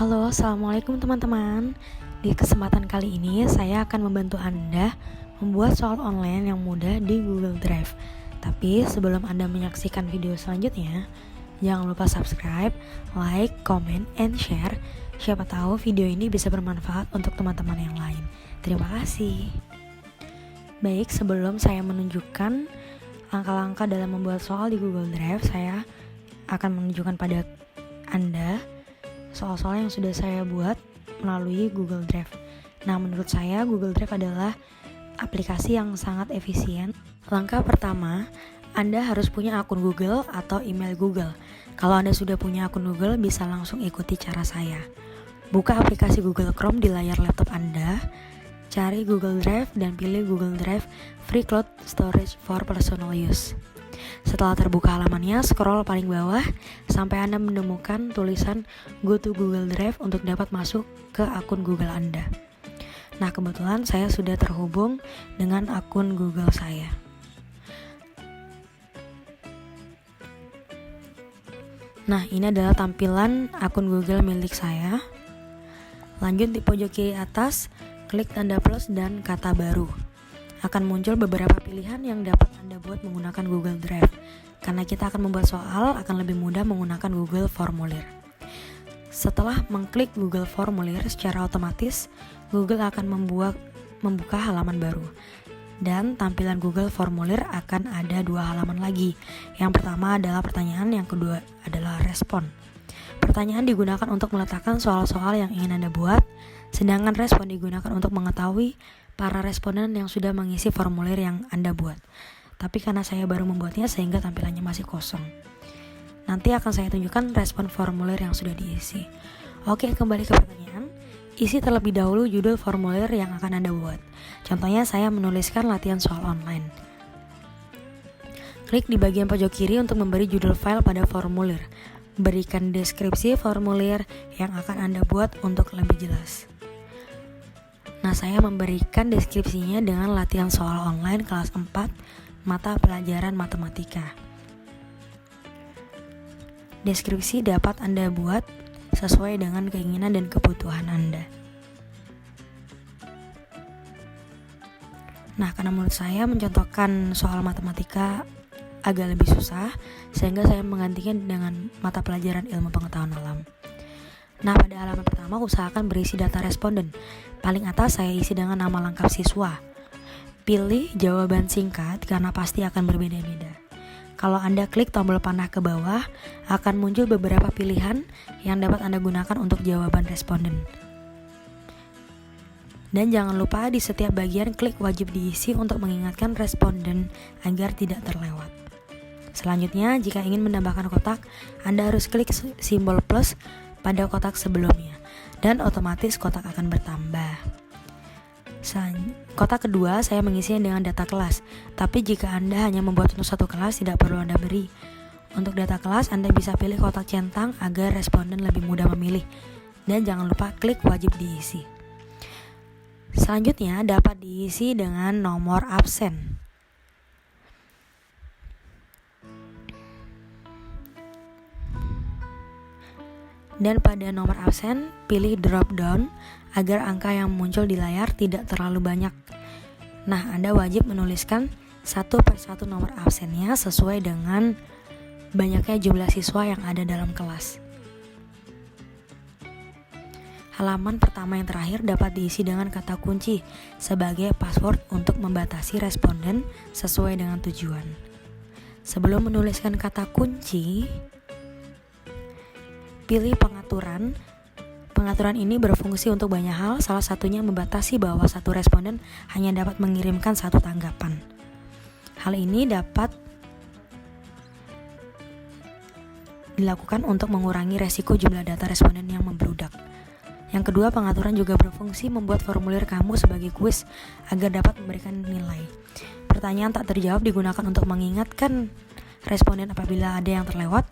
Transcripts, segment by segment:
Halo, assalamualaikum teman-teman. Di kesempatan kali ini saya akan membantu Anda membuat soal online yang mudah di Google Drive. Tapi sebelum Anda menyaksikan video selanjutnya, jangan lupa subscribe, like, comment, and share. Siapa tahu video ini bisa bermanfaat untuk teman-teman yang lain. Terima kasih. Baik, sebelum saya menunjukkan langkah-langkah dalam membuat soal di Google Drive, saya akan menunjukkan pada Anda soal-soal yang sudah saya buat melalui Google Drive. Nah, menurut saya Google Drive adalah aplikasi yang sangat efisien. Langkah pertama, Anda harus punya akun Google atau email Google. Kalau Anda sudah punya akun Google, bisa langsung ikuti cara saya. Buka aplikasi Google Chrome di layar laptop Anda, cari Google Drive dan pilih Google Drive Free Cloud Storage for Personal Use. Setelah terbuka halamannya, scroll paling bawah sampai Anda menemukan tulisan Go to Google Drive untuk dapat masuk ke akun Google Anda. Nah, kebetulan saya sudah terhubung dengan akun Google saya. Nah, ini adalah tampilan akun Google milik saya. Lanjut di pojok kiri atas, klik tanda plus dan kata baru. Akan muncul beberapa pilihan yang dapat Anda buat menggunakan Google Drive. Karena kita akan membuat soal, akan lebih mudah menggunakan Google Formulir. Setelah mengklik Google Formulir, secara otomatis Google akan membuka halaman baru. Dan tampilan Google Formulir akan ada dua halaman lagi. Yang pertama adalah pertanyaan, yang kedua adalah respon. Pertanyaan digunakan untuk meletakkan soal-soal yang ingin Anda buat, sedangkan respon digunakan untuk mengetahui para responden yang sudah mengisi formulir yang Anda buat. Tapi karena saya baru membuatnya sehingga tampilannya masih kosong. Nanti akan saya tunjukkan respon formulir yang sudah diisi. Oke, kembali ke pertanyaan. Isi terlebih dahulu judul formulir yang akan Anda buat. Contohnya saya menuliskan latihan soal online. Klik di bagian pojok kiri untuk memberi judul file pada formulir. Berikan deskripsi formulir yang akan Anda buat untuk lebih jelas. Nah, saya memberikan deskripsinya dengan latihan soal online kelas 4 mata pelajaran matematika. Deskripsi dapat Anda buat sesuai dengan keinginan dan kebutuhan Anda. Nah, karena menurut saya mencontohkan soal matematika agak lebih susah, sehingga saya menggantinya dengan mata pelajaran ilmu pengetahuan alam. Nah, pada halaman pertama usahakan berisi data responden. Paling atas saya isi dengan nama lengkap siswa. Pilih jawaban singkat karena pasti akan berbeda-beda. Kalau Anda klik tombol panah ke bawah, akan muncul beberapa pilihan yang dapat Anda gunakan untuk jawaban responden. Dan jangan lupa di setiap bagian klik wajib diisi untuk mengingatkan responden agar tidak terlewat. Selanjutnya, jika ingin menambahkan kotak, Anda harus klik simbol plus pada kotak sebelumnya, dan otomatis kotak akan bertambah. Kotak kedua saya mengisinya dengan data kelas, tapi jika Anda hanya membuat untuk satu kelas, tidak perlu Anda beri. Untuk data kelas, Anda bisa pilih kotak centang agar responden lebih mudah memilih, dan jangan lupa klik wajib diisi. Selanjutnya dapat diisi dengan nomor absen. Dan pada nomor absen, pilih drop down agar angka yang muncul di layar tidak terlalu banyak. Nah, Anda wajib menuliskan satu persatu nomor absennya sesuai dengan banyaknya jumlah siswa yang ada dalam kelas. Halaman pertama yang terakhir dapat diisi dengan kata kunci sebagai password untuk membatasi responden sesuai dengan tujuan. Sebelum menuliskan kata kunci, pilih pengaturan. Pengaturan ini berfungsi untuk banyak hal, salah satunya membatasi bahwa satu responden hanya dapat mengirimkan satu tanggapan. Hal ini dapat dilakukan untuk mengurangi resiko jumlah data responden yang membludak. Yang kedua, pengaturan juga berfungsi membuat formulir kamu sebagai kuis agar dapat memberikan nilai. Pertanyaan tak terjawab digunakan untuk mengingatkan responden apabila ada yang terlewat.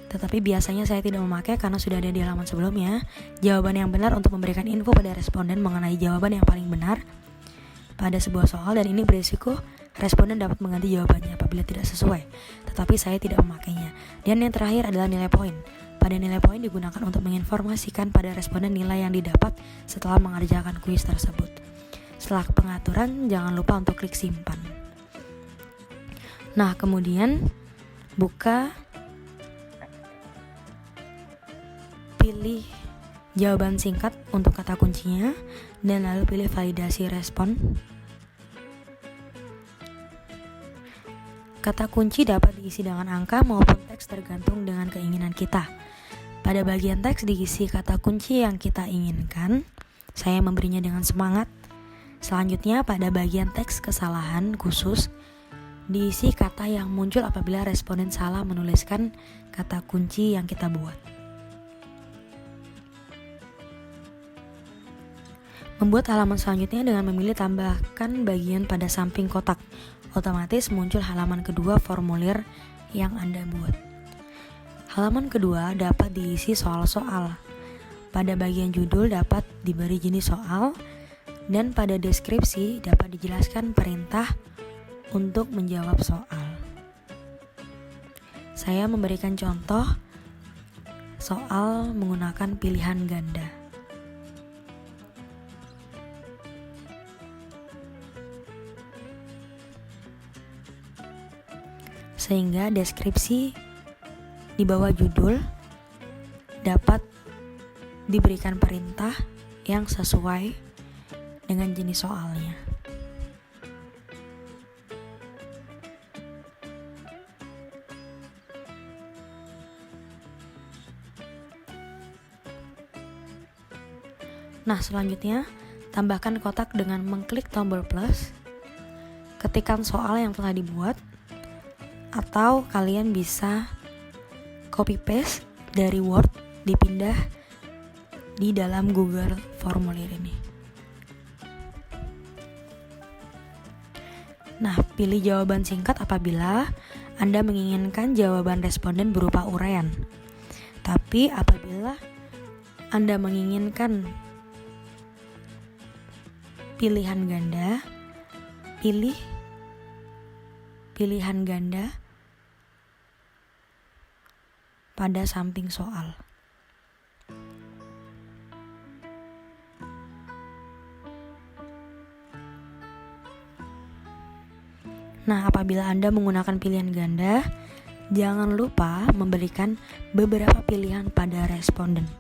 Tetapi biasanya saya tidak memakai karena sudah ada di halaman sebelumnya. Jawaban yang benar untuk memberikan info pada responden mengenai jawaban yang paling benar pada sebuah soal, dan ini berisiko responden dapat mengganti jawabannya apabila tidak sesuai. Tetapi saya tidak memakainya. Dan yang terakhir adalah nilai poin. Pada nilai poin digunakan untuk menginformasikan pada responden nilai yang didapat setelah mengerjakan kuis tersebut. Setelah pengaturan, jangan lupa untuk klik simpan. Nah, kemudian buka, pilih jawaban singkat untuk kata kuncinya, dan lalu pilih validasi respon. Kata kunci dapat diisi dengan angka maupun teks tergantung dengan keinginan kita. Pada bagian teks diisi kata kunci yang kita inginkan. Saya memberinya dengan semangat. Selanjutnya pada bagian teks kesalahan khusus diisi kata yang muncul apabila responden salah menuliskan kata kunci yang kita buat. Membuat halaman selanjutnya dengan memilih tambahkan bagian pada samping kotak. Otomatis muncul halaman kedua formulir yang Anda buat. Halaman kedua dapat diisi soal-soal. Pada bagian judul dapat diberi jenis soal, dan pada deskripsi dapat dijelaskan perintah untuk menjawab soal. Saya memberikan contoh soal menggunakan pilihan ganda. Sehingga deskripsi di bawah judul dapat diberikan perintah yang sesuai dengan jenis soalnya. Nah, selanjutnya tambahkan kotak dengan mengklik tombol plus, ketikkan soal yang telah dibuat, atau kalian bisa copy paste dari Word dipindah di dalam Google formulir ini. Nah, pilih jawaban singkat apabila Anda menginginkan jawaban responden berupa uraian. Tapi apabila Anda menginginkan pilihan ganda, pilih pilihan ganda pada samping soal. Nah, apabila Anda menggunakan pilihan ganda, jangan lupa memberikan beberapa pilihan pada responden.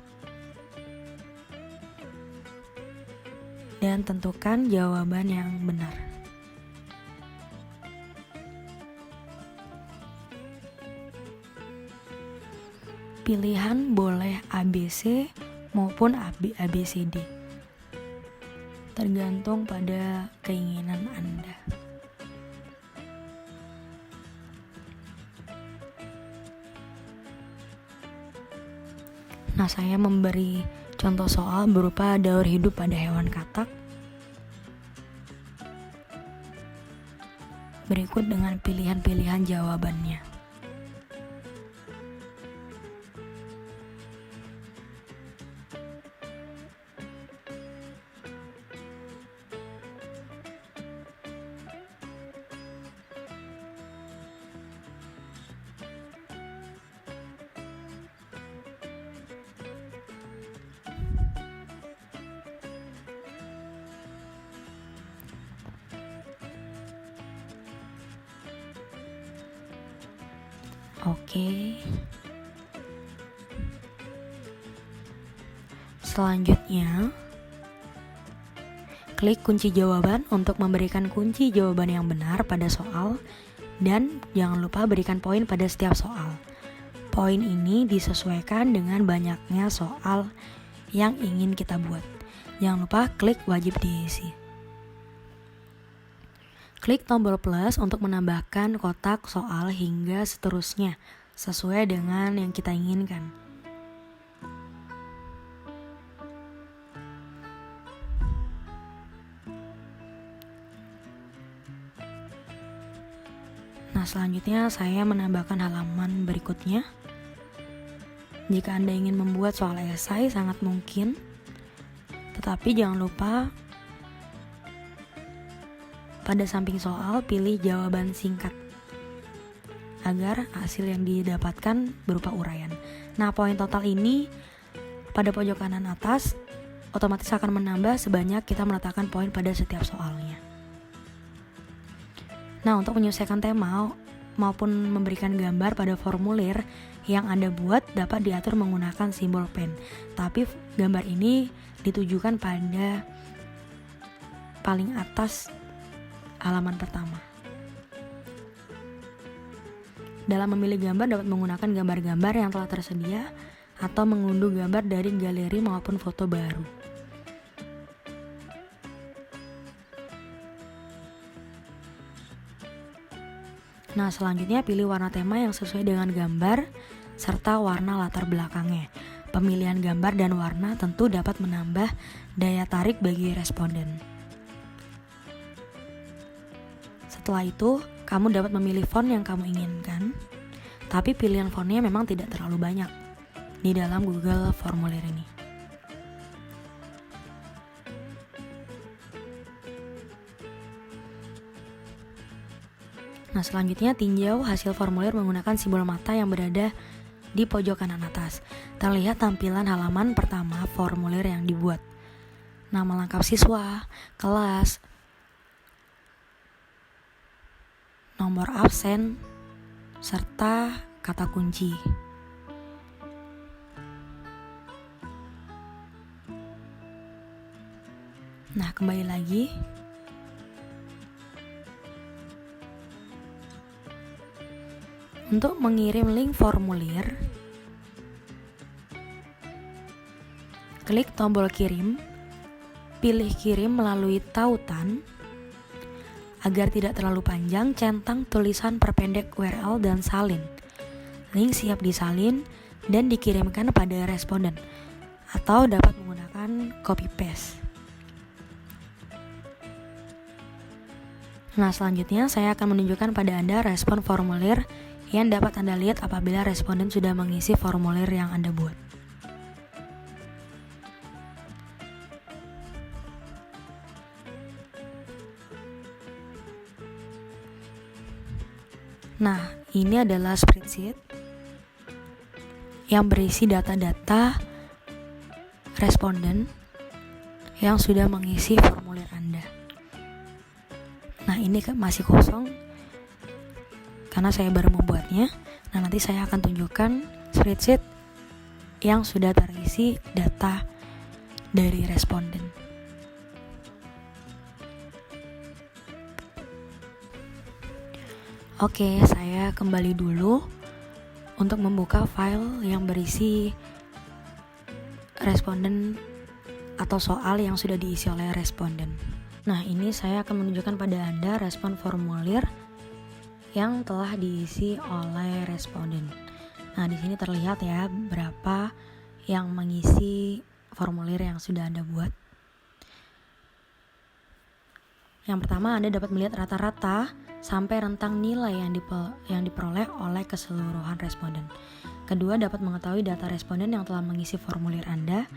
Dan tentukan jawaban yang benar. Pilihan boleh ABC maupun ABCD, tergantung pada keinginan Anda. Nah, saya memberi contoh soal berupa daur hidup pada hewan katak. Berikut dengan pilihan-pilihan jawabannya. Oke. Selanjutnya, klik kunci jawaban untuk memberikan kunci jawaban yang benar pada soal, dan jangan lupa berikan poin pada setiap soal. Poin ini disesuaikan dengan banyaknya soal yang ingin kita buat. Jangan lupa klik wajib diisi. Klik tombol plus untuk menambahkan kotak soal hingga seterusnya sesuai dengan yang kita inginkan. Nah, selanjutnya saya menambahkan halaman berikutnya. Jika Anda ingin membuat soal esai, sangat mungkin. Tetapi jangan lupa pada samping soal pilih jawaban singkat. agar hasil yang didapatkan berupa uraian. Nah, poin total ini pada pojok kanan atas otomatis akan menambah sebanyak kita meletakkan poin pada setiap soalnya. Nah, untuk menyelesaikan tema maupun memberikan gambar pada formulir yang Anda buat dapat diatur menggunakan simbol pen. Tapi gambar ini ditujukan pada paling atas halaman pertama. Dalam memilih gambar dapat menggunakan gambar-gambar yang telah tersedia atau mengunduh gambar dari galeri maupun foto baru. Nah, selanjutnya pilih warna tema yang sesuai dengan gambar serta warna latar belakangnya. Pemilihan gambar dan warna tentu dapat menambah daya tarik bagi responden. Setelah itu, kamu dapat memilih font yang kamu inginkan, tapi pilihan fontnya memang tidak terlalu banyak di dalam Google Formulir ini. Nah, selanjutnya tinjau hasil formulir menggunakan simbol mata yang berada di pojok kanan atas. Terlihat tampilan halaman pertama formulir yang dibuat. Nama lengkap siswa, kelas, nomor absen, serta kata kunci. Nah, kembali lagi. Untuk mengirim link formulir, klik tombol kirim, pilih kirim melalui tautan. Agar tidak terlalu panjang, centang tulisan perpendek URL dan salin. Link siap disalin dan dikirimkan pada responden, atau dapat menggunakan copy paste. Nah, selanjutnya saya akan menunjukkan pada Anda respon formulir yang dapat Anda lihat apabila responden sudah mengisi formulir yang Anda buat. Nah, ini adalah spreadsheet yang berisi data-data responden yang sudah mengisi formulir Anda. Nah, ini masih kosong karena saya baru membuatnya. Nah, nanti saya akan tunjukkan spreadsheet yang sudah terisi data dari responden. Oke, saya kembali dulu untuk membuka file yang berisi responden atau soal yang sudah diisi oleh responden. Nah, ini saya akan menunjukkan pada Anda respon formulir yang telah diisi oleh responden. Nah, di sini terlihat ya berapa yang mengisi formulir yang sudah Anda buat. Yang pertama, Anda dapat melihat rata-rata sampai rentang nilai yang diperoleh oleh keseluruhan responden. Kedua, dapat mengetahui data responden yang telah mengisi formulir Anda.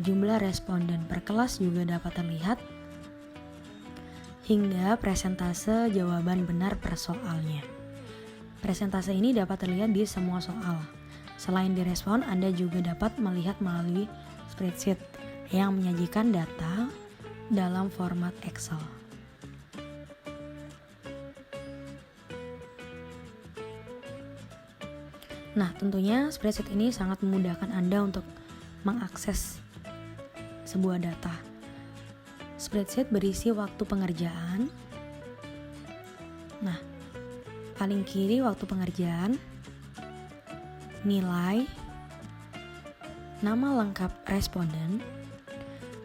Jumlah responden per kelas juga dapat terlihat, hingga presentase jawaban benar per soalnya. Presentase ini dapat terlihat di semua soal. Selain di respon, Anda juga dapat melihat melalui spreadsheet yang menyajikan data dalam format Excel. Nah, tentunya spreadsheet ini sangat memudahkan Anda untuk mengakses sebuah data. Spreadsheet berisi waktu pengerjaan. Nah, paling kiri waktu pengerjaan, nilai, nama lengkap responden,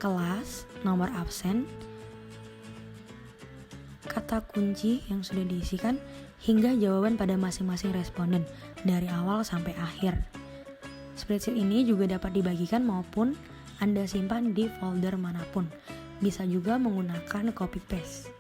kelas, nomor absen, kata kunci yang sudah diisikan, hingga jawaban pada masing-masing responden dari awal sampai akhir. Spreadsheet ini juga dapat dibagikan maupun Anda simpan di folder manapun. Bisa juga menggunakan copy paste.